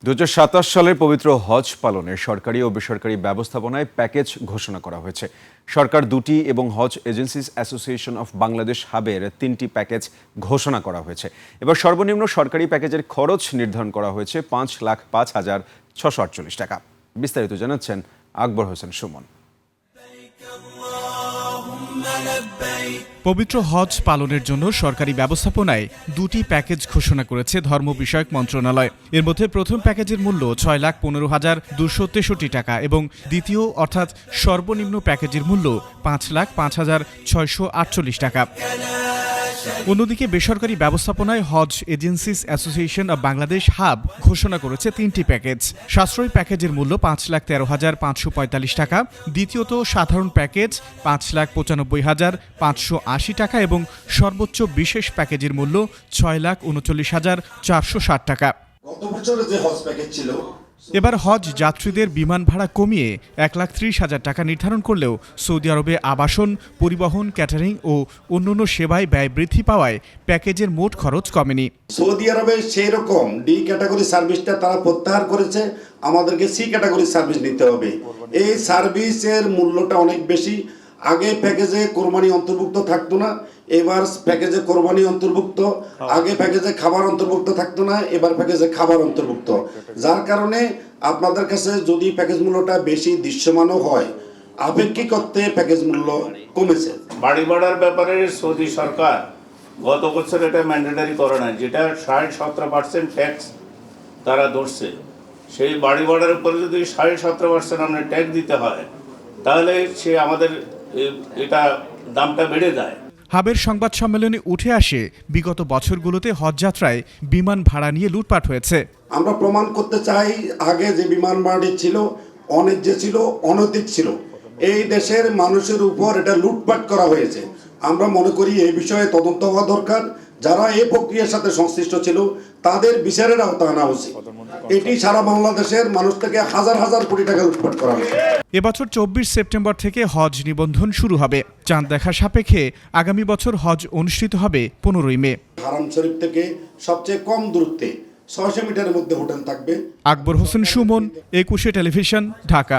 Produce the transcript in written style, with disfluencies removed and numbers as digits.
২০২৭ সালের পবিত্র হজ পালনে সরকারি ও বেসরকারি ব্যবস্থাপনায় প্যাকেজ ঘোষণা করা হয়েছে। সরকার দুটি এবং হজ এজেন্সিজ অ্যাসোসিয়েশন অফ বাংলাদেশ হাবের ৩টি প্যাকেজ ঘোষণা করা হয়েছে। এবার সর্বনিম্ন সরকারি প্যাকেজের খরচ নির্ধারণ করা হয়েছে ৫,০৫,৬৪৮ টাকা। বিস্তারিত জানাচ্ছেন আকবর হোসেন সুমন। পবিত্র হজ পালনের জন্য সরকারি ব্যবস্থাপনায় দুটি প্যাকেজ ঘোষণা করেছে ধর্ম বিষয়ক মন্ত্রণালয়। এর মধ্যে প্রথম প্যাকেজের মূল্য ৬,১৫,২৬৩ টাকা এবং দ্বিতীয় অর্থাৎ সর্বনিম্ন প্যাকেজের মূল্য ৫,০৫,৬৪৮ টাকা। অন্যদিকে বেসরকারি ব্যবস্থাপনায় Hajj agencies association of Bangladesh HAAB ঘোষণা করেছে ৩টি প্যাকেজ। সাশ্রয়ী প্যাকেজের মূল্য ৫,১৩,৫৪৫ টাকা, দ্বিতীয়ত সাধারণ প্যাকেজ ৫,৯৫,৫৮০ টাকা এবং সর্বোচ্চ বিশেষ প্যাকেজের মূল্য ৬,৩৯,৪৬০ টাকা। গত বছরে যে হজ প্যাকেজ ছিল, এবার হজ যাত্রীদের বিমান ভাড়া কমিয়ে ১,৩০,০০০ টাকা নির্ধারণ করলেও সৌদি আরবে আবাসন, পরিবহন, ক্যাটারিং ও অন্যান্য সেবায় ব্যয় বৃদ্ধি পাওয়ায় প্যাকেজের মোট খরচ কমেনি। সৌদি আরবে সেই রকম ডি ক্যাটাগরি সার্ভিসটা তারা প্রত্যাহার করেছে, আমাদেরকে সি ক্যাটাগরি সার্ভিস নিতে হবে। এই সার্ভিসের মূল্যটা অনেক বেশি। আগে প্যাকেজে কোরবানি অন্তর্ভুক্ত থাকতো না, এবার প্যাকেজে কোরবানি অন্তর্ভুক্ত। আগে প্যাকেজে খাবার অন্তর্ভুক্ত থাকতো না, এবার প্যাকেজে খাবার অন্তর্ভুক্ত। যার কারণে আপনাদের কাছে যদি প্যাকেজ মূল্যটা বেশি দৃশ্যমানও হয়, আপেক্ষিক অর্থে প্যাকেজ মূল্য কমেছে। বাড়ি ভাড়ার ব্যাপারে সৌদি সরকার গত বছর এটা ম্যান্ডেটারি করে না, যেটা 17% ট্যাক্স তারা ধরছে। সেই বাড়ি ভাড়ার উপরে যদি 17% আমরা ট্যাক্স দিতে হয়, তাহলে সে আমাদের এটা দামটা বেড়ে যায়। হাবের সংবাদ সম্মেলনে উঠে আসে বিগত বছরগুলোতে হজযাত্রায় বিমান ভাড়া নিয়ে লুটপাট হয়েছে। আমরা প্রমাণ করতে চাই, আগে যে বিমান ভাড়াটি ছিল, অন্যায্য ছিল, অনৈতিক ছিল। এই দেশের মানুষের উপর এটা লুটপাট করা হয়েছে। আমরা মনে করি এই বিষয়ে তদন্ত হওয়া দরকার। যারা এই প্রক্রিয়ার সাথে সংশ্লিষ্ট ছিল তাদের বিচারের আওতায় আনা উচিত। এটি সারা বাংলাদেশের মানুষ থেকে হাজার হাজার কোটি টাকা লুটপাট করা হয়েছে। এবছর ২৪ সেপ্টেম্বর থেকে হজ নিবন্ধন শুরু হবে। চাঁদ দেখা সাপেক্ষে আগামী বছর হজ অনুষ্ঠিত হবে ১৫ই মে। হারাম শরীফ থেকে সবচেয়ে কম দূরত্বে ৬০০ মিটারের মধ্যে হোটেল থাকবে। আকবর হোসেন সুমন, ২১শে টেলিভিশন, ঢাকা।